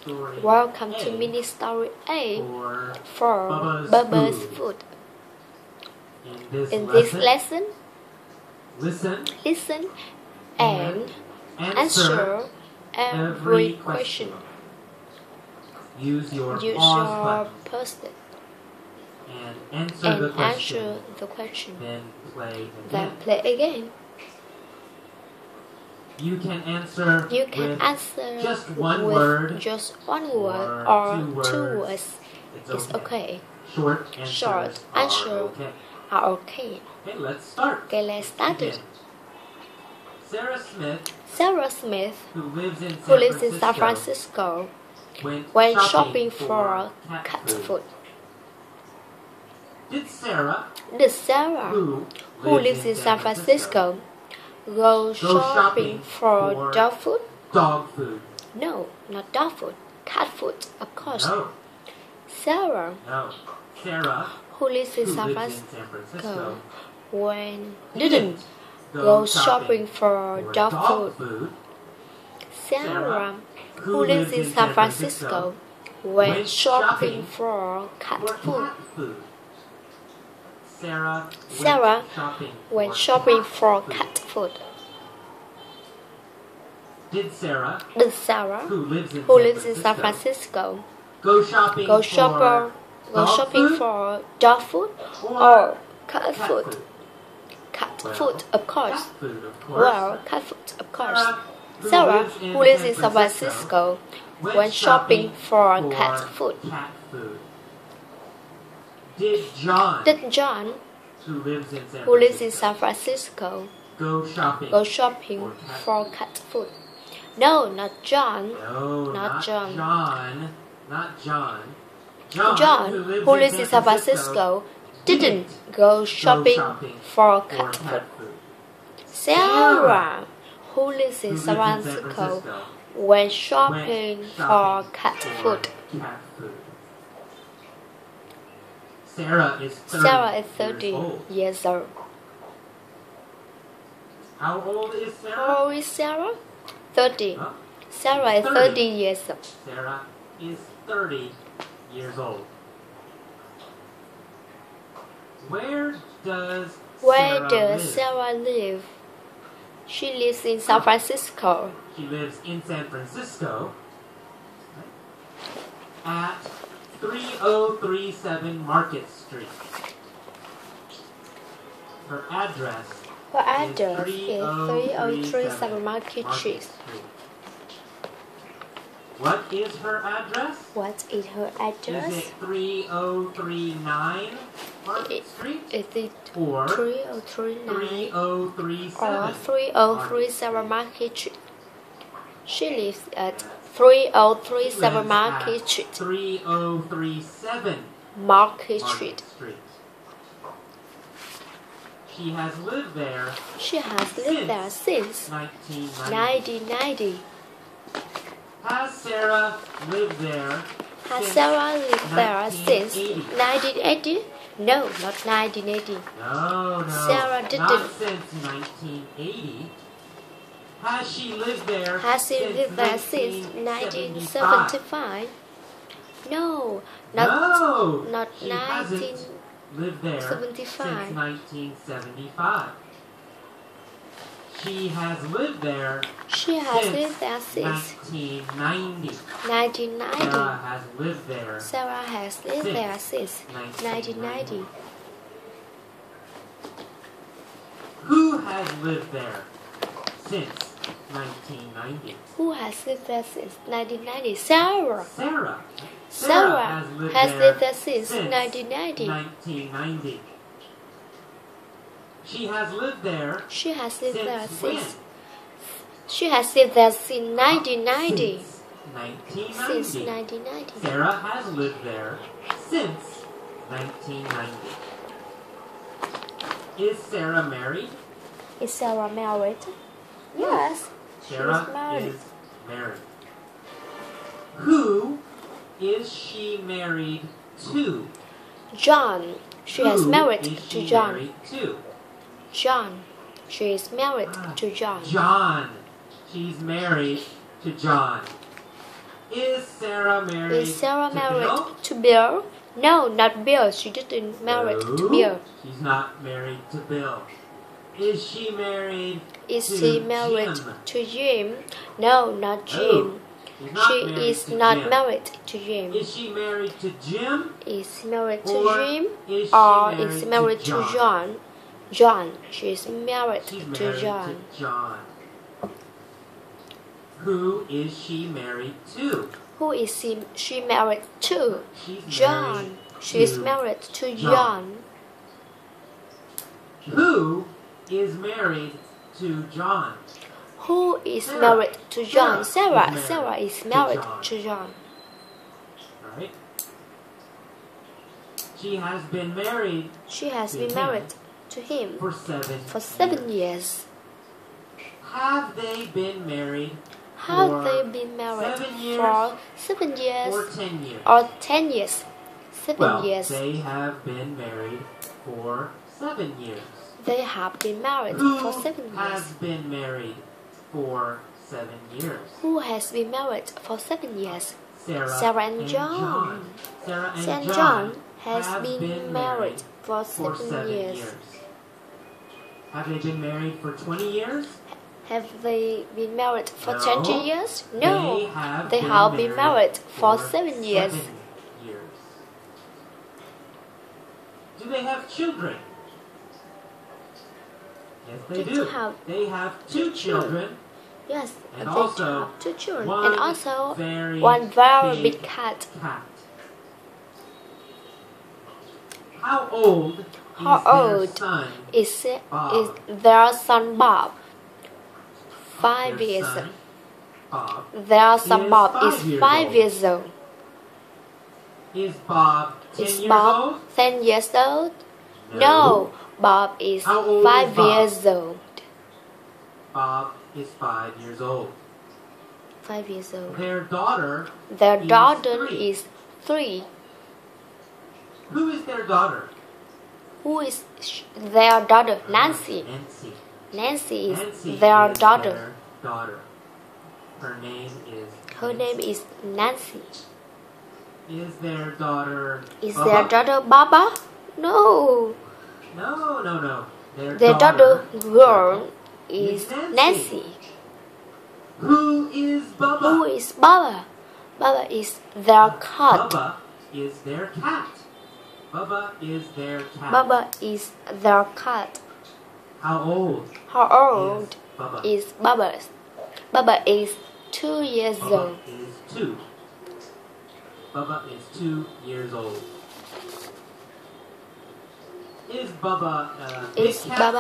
story Welcome A to mini story A for for Bubba's Bubba's food. food. In this lesson, listen listen and answer every question. Use your Use pause your button person and and answer answer the question. Then play Then again. play again. You can answer with just one with word just one word or or two two words. words. It's It's okay. Short Short answers answer are okay. are okay. Okay, let's start. Okay, let's start it. Begin. Sarah Smith, who lives in San Francisco, went went shopping for cat food. Did Sarah, Did Sarah, who lives in San Francisco, go shopping for dog food? Dog food. No, not dog food. Cat food, of course. No. Sarah, Sarah, who lives in who San lives in Francisco, didn't go shopping for dog food. Sarah, who lives in San Francisco, went shopping for cat food. Sarah went shopping for cat food. Did Sarah, who who lives in San Francisco, go go shopping for dog food or cat food? Cat food, of course. Well, cat food, of course. Sarah, who lives in San Francisco, went shopping for cat food. Did John, who lives in San Francisco, go shopping for cat food? No, not John. Not John. John, who lives in San Francisco, didn't go shopping for cat food. Sarah, who lives in San Francisco, went shopping for cat food. Sarah is 30 years old. How old is Sarah? How old is Sarah? 30. Huh? Sarah is 30 years old. Sarah is 30 years old. Where does Sarah live? She lives in San Francisco. She lives in San Francisco at 3037 Market Street. Her address is 3037 Market Street. What is her address? What is her address? Is it 3039 Market Street? Is it or 3039 or 3037 3037 Market Street? She lives at 3037 Market Street. 3037 Market Street. She has lived there since 1990. Has Sarah lived there since 1980? No, not 1980. No, Sarah didn't. Not since 1980. Has she lived there since 1975? No, not she hasn't lived there 1975. since 1975. She has lived there since 1990. Sarah has lived there since 1990. Who has lived there since 1990? Who has lived there since 1990? Sarah. Sarah has lived there since 1990. 1990. She has lived there since 1990. Since 1990. Sarah has lived there since 1990. Is Sarah married? Is Sarah married? Yes, Sarah she's married. is married. Who is she married to? John. She is married to John. Married to? John. She is married to John. John. She's married to John. Is Sarah married Is Sarah to married Bill? to Bill? No, not Bill. She didn't marry to No, Bill. she's not married to Bill. Is she married Is to she married Jim? to Jim? No, not Jim. No, she's not She married is to not Jim. married to Jim. Is she married to Jim? Is she married to Or Jim? is she Or married is she married to to John? John? John. She is married She's to married John. to John. Who is she married to? Who is she married to? She's John. married She is to married to John. John. Who is married to John? Who is Sarah. married to John? Sarah Sarah. is Sarah married is to married John. to John. Right? She has been married She has to been him married to him for 7 for 7 years. Have they been married Have for they been married 7 years for 7 years or 10 years? or 10 years? 7 Well, years. they have been married for 7 years. They have been married Who for 7 has years. been married for 7 years? Who has been married for 7 years? Sarah, Sarah and John. Sarah and Sarah and John John has have been married for for 7 years. Have they been married for 20 years? Have they been married for No. 20 years? No. They have been married for 7 years. 7 years. Do they have children? Yes, they They do. have They have 2 children. Yes, And they also have 2 children. one And also very one very big big cat. cat. How old How is their old son? Is their son Bob? 5 Their years. son, Bob. Their son is Bob 5 is years 5 old. years old. Is Bob 10 Is years Bob old? 10 years old? No. No, Bob is How old 5 is Bob? years old. Bob is 5 years old. 5 years old. Their daughter Their is daughter 3. is 3. Who is their daughter? Who is their daughter? Nancy. Nancy. Nancy is Nancy their is daughter. their daughter. Her name is Her name is Nancy. Is their daughter Is Bubba? their daughter Baba? No. No. Their daughter girl is Nancy. Nancy. Who is Bubba? Who is Baba? Baba is their cat. Bubba is their cat. Bubba is their cat. Baba is their cat. How old How old is Bubba? is Baba? Baba is 2 years Bubba old. is 2. Bubba is 2 years old. Is Bubba a big Is cat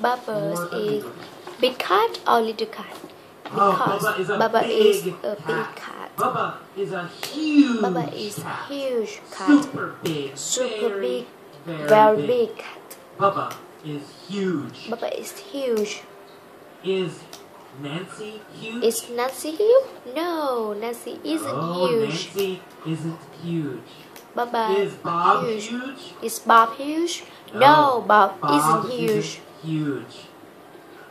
Baba or a is little cat? big cat or little cat? Because Bubba is a Baba big is a cat. big cat. Bubba is a huge Baba is cat. huge cat. Super big. Super very, big. Very, Very big cat. Bubba is huge. Baba is huge. Is Nancy huge? Is Nancy huge? No, Nancy isn't Oh, huge. Nancy isn't huge. Baba Is Bob huge. huge? Is Bob huge? No, Bob isn't huge. huge.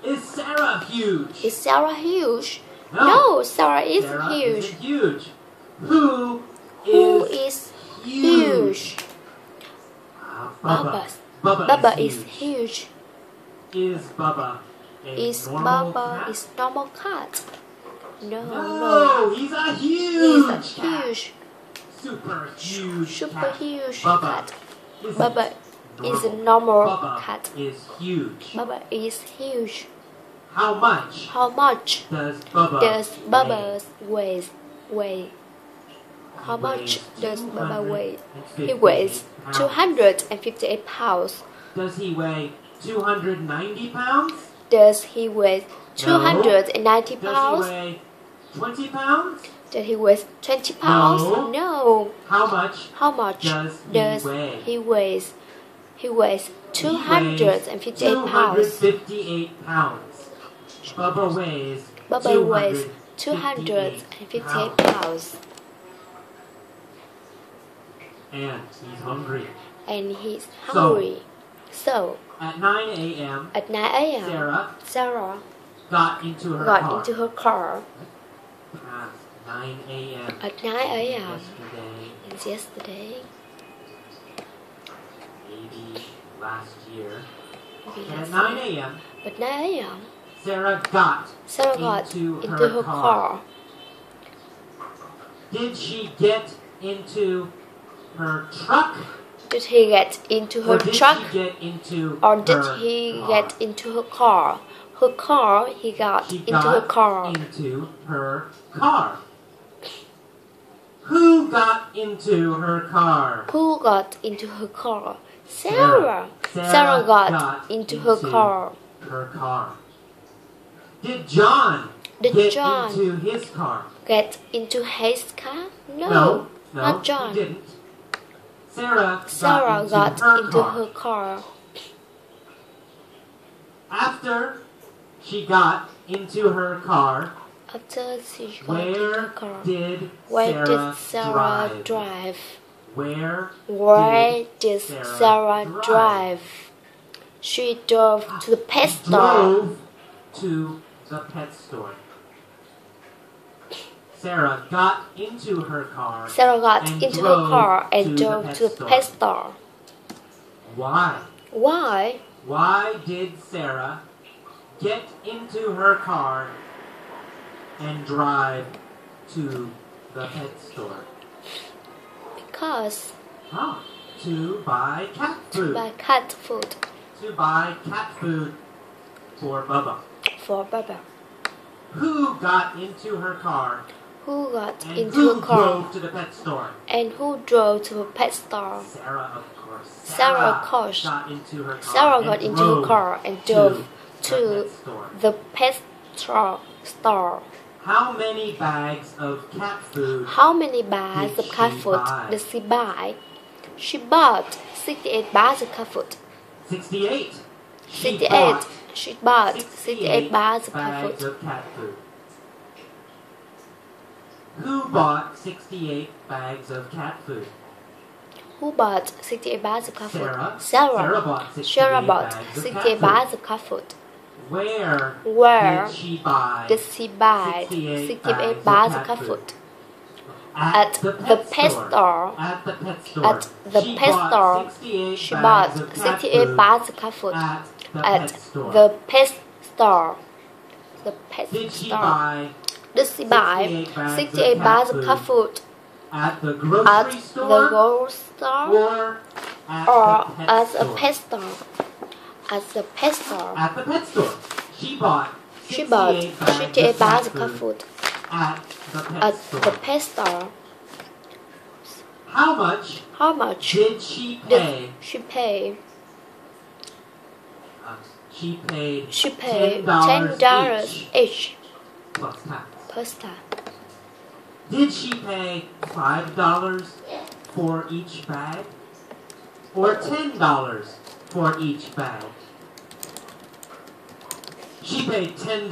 Is Sarah huge? Is Sarah huge? No. No, Sarah isn't Sarah huge. isn't huge. Who Who is is huge? Bubba. Baba is huge. Is Bubba a Is normal Baba cat? is normal cat? No, No, he's a He's huge a cat. huge, Super huge super cat. huge Bubba cat. isn't Baba is a normal. normal Bubba cat. is huge. Baba is huge. How much How much does Bubba does weigh? Baba weigh? How much does Baba weigh? He weighs 258 pounds. Does he weigh 290 pounds? Does he weigh 290 Does pounds? he weigh 20 pounds? Does he weigh 20 pounds? No. No. How much How much does he weigh? he weighs? He weighs 258 pounds. 258 pounds. Bubba weighs Baba weighs 258 258 pounds. And he's hungry. And he's hungry. So, At 9 a.m., at 9 a.m., Sarah Sarah got into her got car. into her car, Past 9 a.m. At 9 a.m. Yesterday, And yesterday, maybe last year. maybe And at last 9 year. a.m., At 9 a.m., Sarah got Sarah got into into her her car. Did she get into her truck? Did he get into her Or did truck? she get into Or did her he car? get into her car? Her car, he got She into got her car. into her car. Who got into her car? Who got into her car? Sarah. Sarah Sarah got into her car. Her car. Did John Did get John into his car? get into his car? No, No, not John. He didn't. Sarah Sarah got into car. her car. After she got into her car, After she got into her where car, did where Sarah did Sarah drive? drive? Where did Sarah drive? She drove to the pet store. Drove to the pet store. Sarah got into her car. Sarah got and into her car and drove drove to the pet store. Why? Why? Why did Sarah get into her car and drive to the pet store? Because To buy cat food. to buy cat food To buy cat food for Bubba. for Bubba. Who got into her car Who got and into who her car drove to the pet store? and who drove to the pet store? Sarah, of course. Sarah, of course. Got into her car. Sarah and got into her drove car and drove to to the pet store. How many bags of cat food? How many bags Did of cat she food buy? did she buy? She bought 68 bags of cat food. 68. 68. She bought 68 bags of cat bags food. of cat food. Who bought 68 bags of cat food? Who bought 68 bags of cat food? Sarah. Sarah. Sarah bought 68 Sarah bought bags of 68 cat bags of cat food. Where did she buy did she buy 68 bags of cat food? At the pet store. At the pet store. At the pet store, she bought 68 bags of cat food. At the pet store. The pet Did she store. buy Did she buy 68 bags of cat food at the at grocery the store grocery store or at the pet store? At the pet store. At the pet store. She bought She bought 68 bags of cat food food at the pet at store. the pet store. How much How much did she did pay? she pay? She paid She paid $10 $10 each plus tax. plus tax. Did she pay $5 for each bag or $10 for each bag? She paid $10.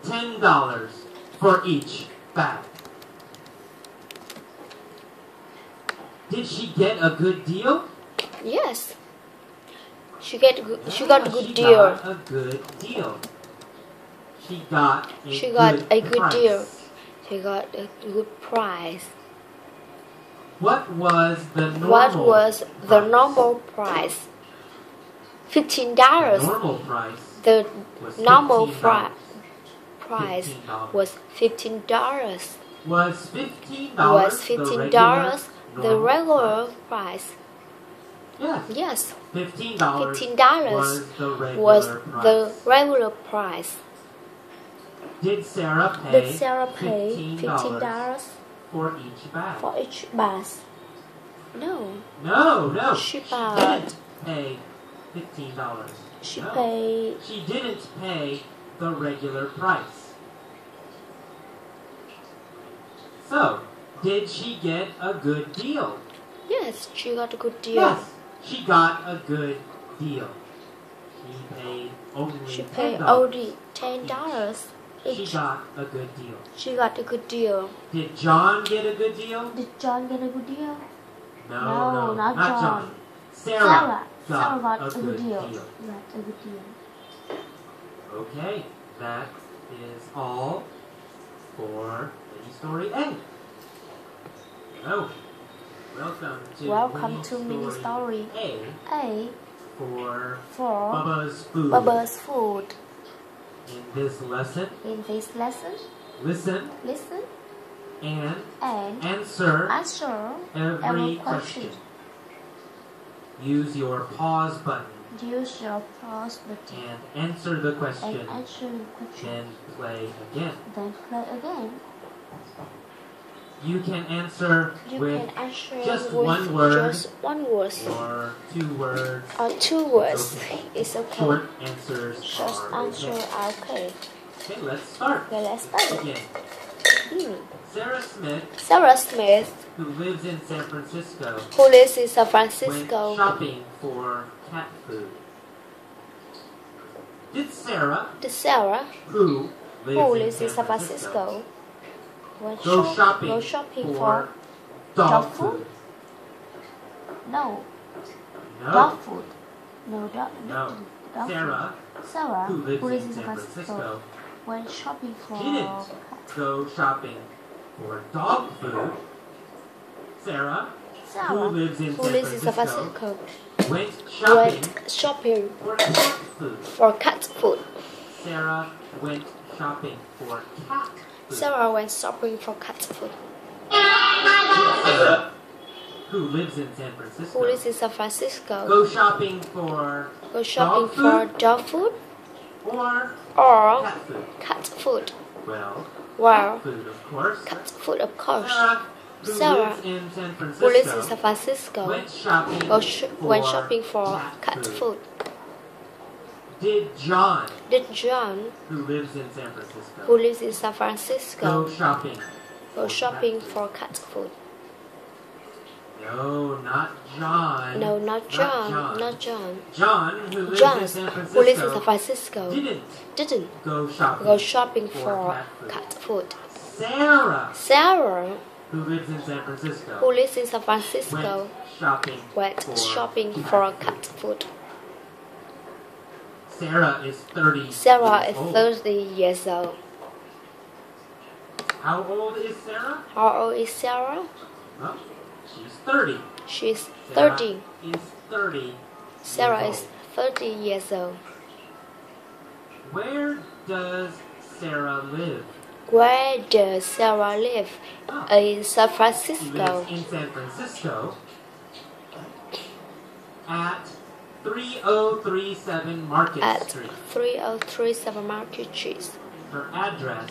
$10 for each bag. Did she get a good deal? Yes. She got a good deal. She got a good deal. She got a good good price. deal. She got a good price. What was the normal What was the price? normal price? $15. The normal price The was normal $15. price $15. was $15. Was $15 Was $15 the regular price? Yes. Yes. $15 $15 was was the the price. regular price. Did Sarah pay Did Sarah pay $15 for each bag? for each bag? No. No. She didn't bought. pay $15. She No. paid. She didn't pay the regular price. So, did she get a good deal? Yes, she got a good deal. Yes, she got a good deal. She paid only She paid $10. only $10 She each. got a good deal. She got a good deal. Did John get a good deal? Did John get a good deal? No, not John. Sarah Sarah got got a good deal. Got a good deal. Okay, that is all for the Mini Story A. Hello. Welcome to Mini Story A for for Bubba's Food. In this lesson, listen and answer every question. Use your pause button and answer the question. Then play again. You can answer with just one word or two words. It's okay. Short answers are okay. Okay, let's start. Again. Sarah Smith, who lives in San Francisco, went shopping for cat food. Did Sarah, who lives in San Francisco, go shopping for dog food? No. No. Food. No. Sarah, who lives in San Francisco, went shopping for didn't go shopping for dog food. Sarah, who lives in San Francisco, went shopping for cat food. Sarah went shopping for cat food. Sarah went shopping for cat food. Sarah, who lives in San Francisco, go shopping for dog food or cat food. Well, cat food, of course. Sarah, who lives in San Francisco, went shopping for cat food. Did John, who lives in San Francisco, go shopping for cat food? No, not John. John, who lives in San Francisco, didn't go shopping for cat food. Sarah, who lives in San Francisco, went shopping for cat food. Sarah is 30 years old. How old is Sarah? Well, she's 30. Sarah is 30 years old. Where does Sarah live? In San Francisco. Lives in San Francisco at 3037 Market Street. 3037 Market Street. Her address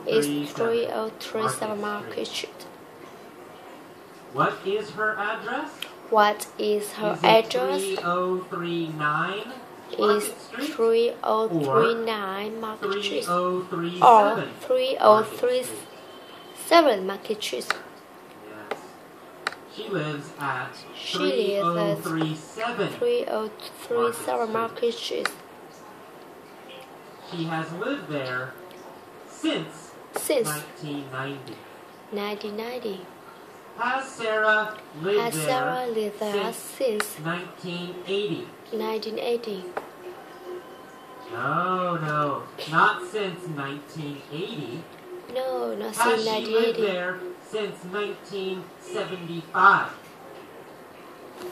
is 3037 Market Street. What is her address? Is it 3039 is Market Street? 3039 Market Street or 3037 Market Street. Yes. She lives at 3037 Market Street. She has lived there since 1990. Has Sarah lived there since 1980? No, not since 1980. No, not Has since she 1980. lived there since 1975?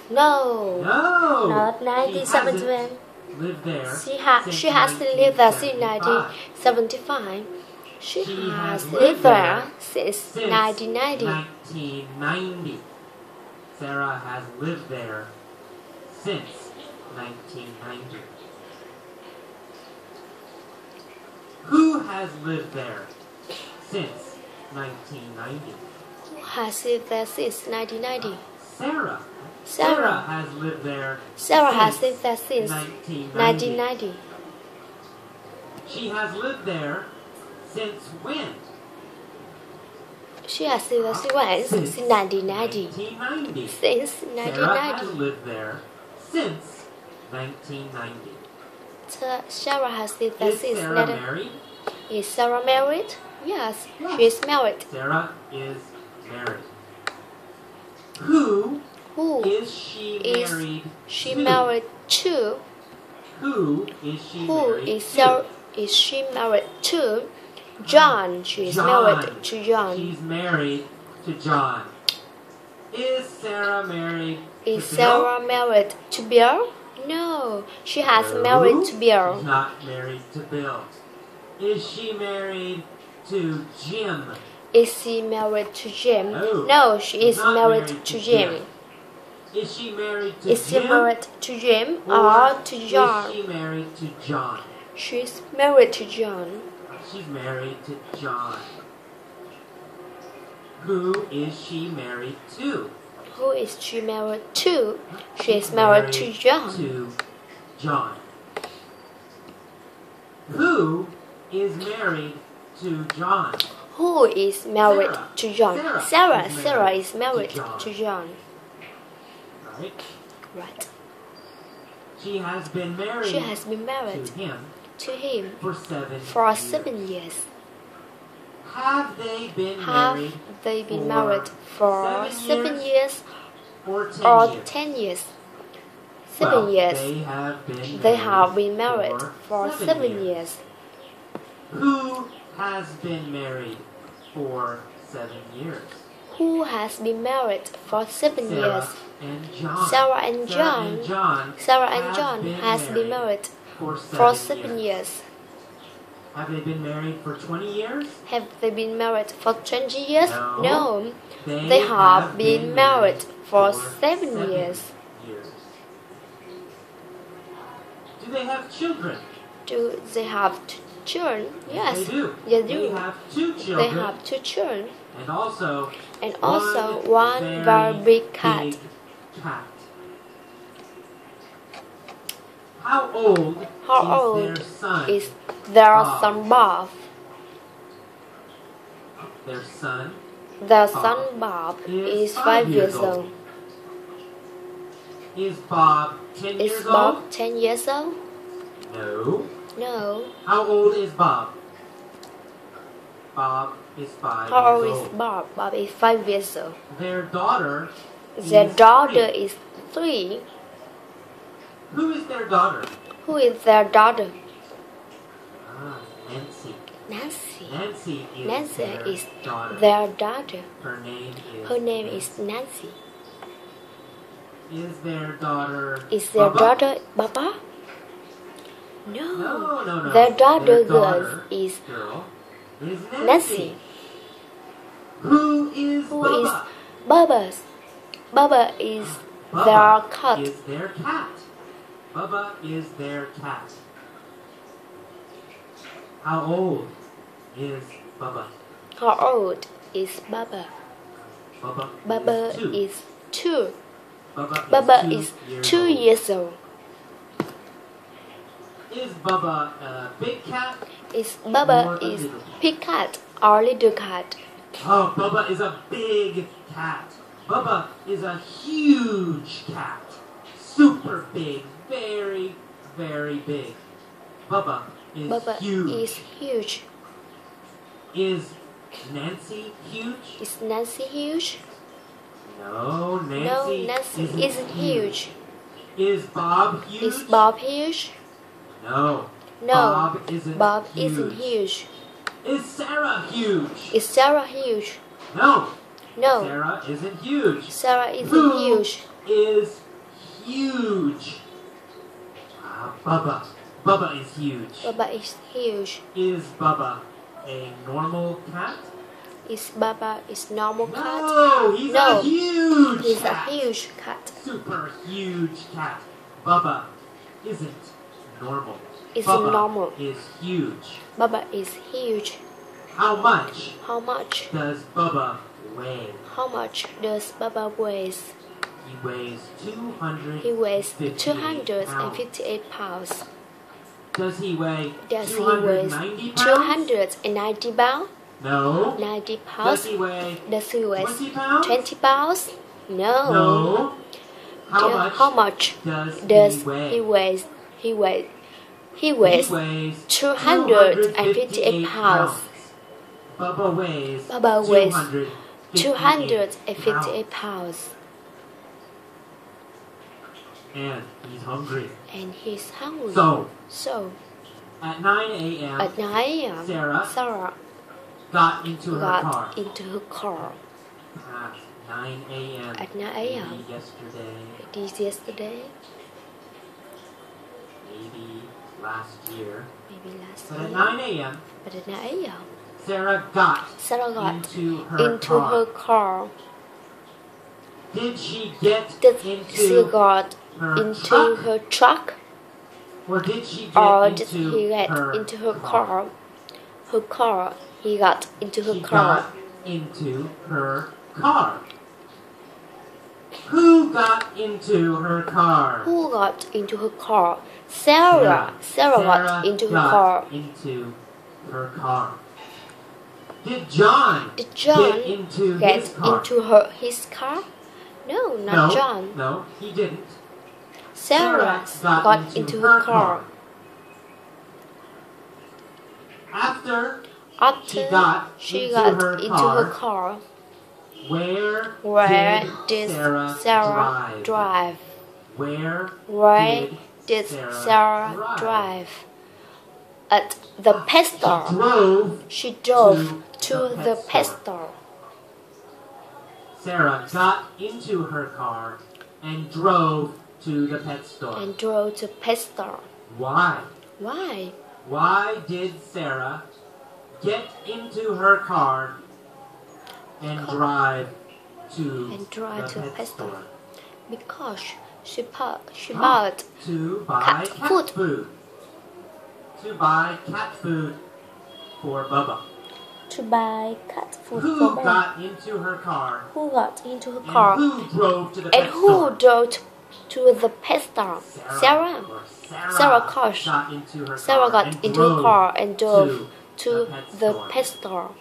No, not 1971. Lived there. She has lived there since 1975. She has lived there since 1990. 1990. Sarah has lived there since 1990. Who has lived there since 1990? Who has lived there since 1990? Sarah has lived there since 1990. She has lived there since when? She has lived there since 1990. Since Sarah has lived there since 1990. Sarah has lived there since Sarah married? Is Sarah married? Yes, she is married. Sarah is married. Who is she married to? Who is she married to? John. She is married to John. She's married to John. Is Sarah married Is to Sarah Bill? married to Bill? No, she has married to Bill. She's not married to Bill. Is she married to Jim? Is she married to Jim? No, she is married to Jim. Is she married to Is she Jim? married to Jim or to John? Is she married to John? She's married to John. She's married to John. Who is she married to? Who is she married to? She is married to John. To John. Who is married to John? Who is married to John? Sarah is married to John. Right? Right. She has been married to him for for 7 years. Have they been married for 7 years or or 10 years? 10 years? Well, 7 years. They have been married for 7 years. Who has been married for 7 years? Who has been married for 7 years? And John. Sarah and John. Sarah and John has been married for 7 years. Have they been married for 20 years? Have they been married for 20 years? No. They have been married for 7 years. Do they have children? Do they have children? Yes, they do. They They have 2 children. They have 2 children. And also one very big cat. Big cat. How old is their son Bob? Their son Bob is 5 years old. Is Bob 10 Is years Bob old? 10 years old? No. How old is Bob? Bob is 5 How years old old. is Bob? Bob is 5 years old. Their daughter is 3. Who is their daughter? Who is their daughter? Nancy. Nancy Nancy is daughter. their daughter. Her name is Nancy. Is their daughter Bubba? Daughter Bubba? No. No. Their daughter girl is Nancy. Who is Bubba? Bubba? Bubba is their cat. Bubba is their cat. How old is Bubba? How old is Bubba? Bubba is 2. Bubba is 2 years old. Is Bubba a big cat? Is Bubba is big cat or little cat? Oh, Bubba is a big cat. Bubba is a huge cat. Super big. Very, very big. Bubba is huge. Is Nancy huge? Is Nancy huge? No, Nancy isn't huge. Is Bob huge? Is Bob huge? No. Bob isn't huge. Is Sarah huge? Is Sarah huge? No. No. Sarah isn't huge. Sarah isn't Who huge. is huge? Bubba. Bubba is huge. Bubba is huge. Is Bubba a normal cat? Is Bubba is normal cat? No, he's a huge He's cat. a huge cat. Super huge cat. Bubba isn't normal. Isn't normal. Is huge. Bubba is huge. How much? How much does Bubba weigh? How much does Bubba weigh? He weighs 258 He weighs 258 pounds. Does he weigh 290 pounds? 290 pounds? No. 90 pounds? Does he weigh 20 pounds? 20 pounds? No. No. How much does he weigh? He weighs 258 pounds. Bubba weighs 258 pounds. And he's hungry. And he's hungry. So At 9 a.m. At 9 a.m. Sarah got into her car. At 9 a.m. At 9 a.m. Maybe yesterday. It is yesterday. Maybe last year. But at 9 a.m. But at 9 a.m. Sarah got into her her car. Did she get She got into her truck? Or did she get Or into did he get into her car? Her car. He got into her She car. got into her car. Who got into her car? Who got into her car? Sarah. Sarah got into her car. Into her car. Did John get into his car? No, not John. No, he didn't. Sarah got into her car. After she got into her car. Where did Sarah drive? Where did Sarah drive? At the pet store. She drove to the pet store. Sarah got into her car and drove to the pet store. Why? Why did Sarah get into her car and drive to the pet store? Because she bought to buy cat food. To buy cat food for Bubba. Who got into her car? And who drove to the pet store? To the pet store? Sarah. Sarah got into her car and drove to the pet store.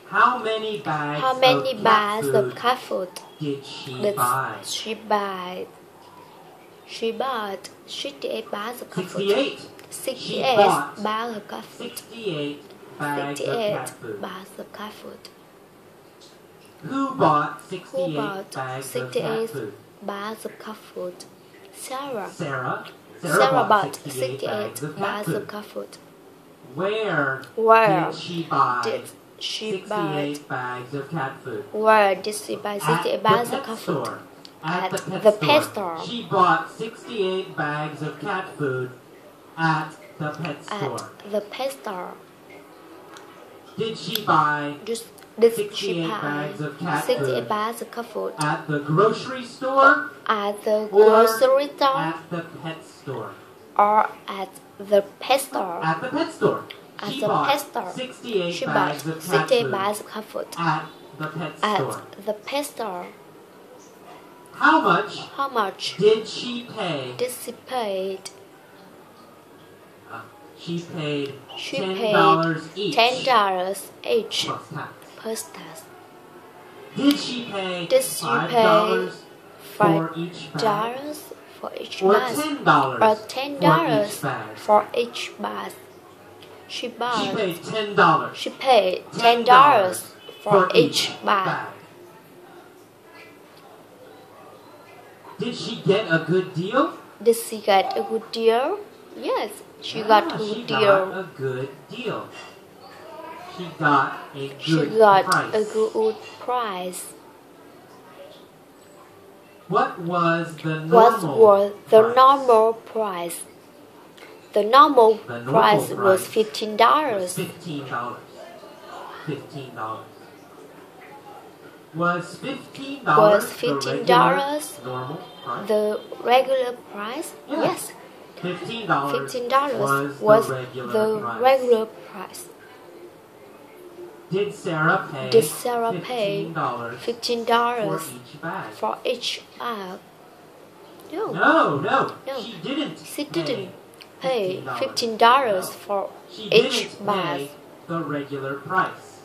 How many bags of cat food did she buy? She bought 68 bags of cat food. 68 bags of cat food. 68 bags of cat food. Who bought 68 bags of cat food? Sarah. Sarah bought 68 bags of cat food. Where did she buy 68 bags of cat food? Where did she buy 68 bags of cat food? At the pet store. She bought 68 bags of cat food at the pet store. Did she buy 68 bags of cat food at the grocery store? At the grocery store? At the pet store. Or at the pet store? At the pet store. At the pet store. 68 bags of cat food at the pet store. How much did she pay? She paid $10 each. $10 each. Plus tax. Did she pay $5 for each bag? For each or bag? $10 Or $10 for each bag? She paid $10 for each bag. Did she get a good deal? Yes, she got a good deal. She got a good price. What was the normal price? The normal price was $15. $15. Was $15 the regular price? Yes. $15 was the regular price. Did Sarah pay $15 for each bag? No. She didn't pay $15 for each bag. The regular price.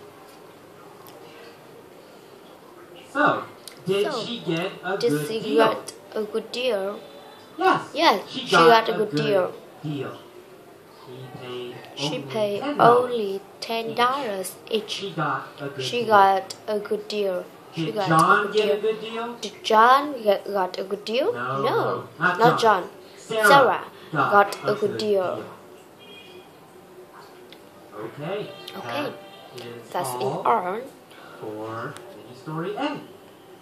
So, did she get a good deal? Yes, she got a good deal. She paid only $10 each. She got a good deal. Did John get a good deal? Did John got a good deal? No, not John. Sarah got a good deal. Okay. Okay. That's in all for mini story A.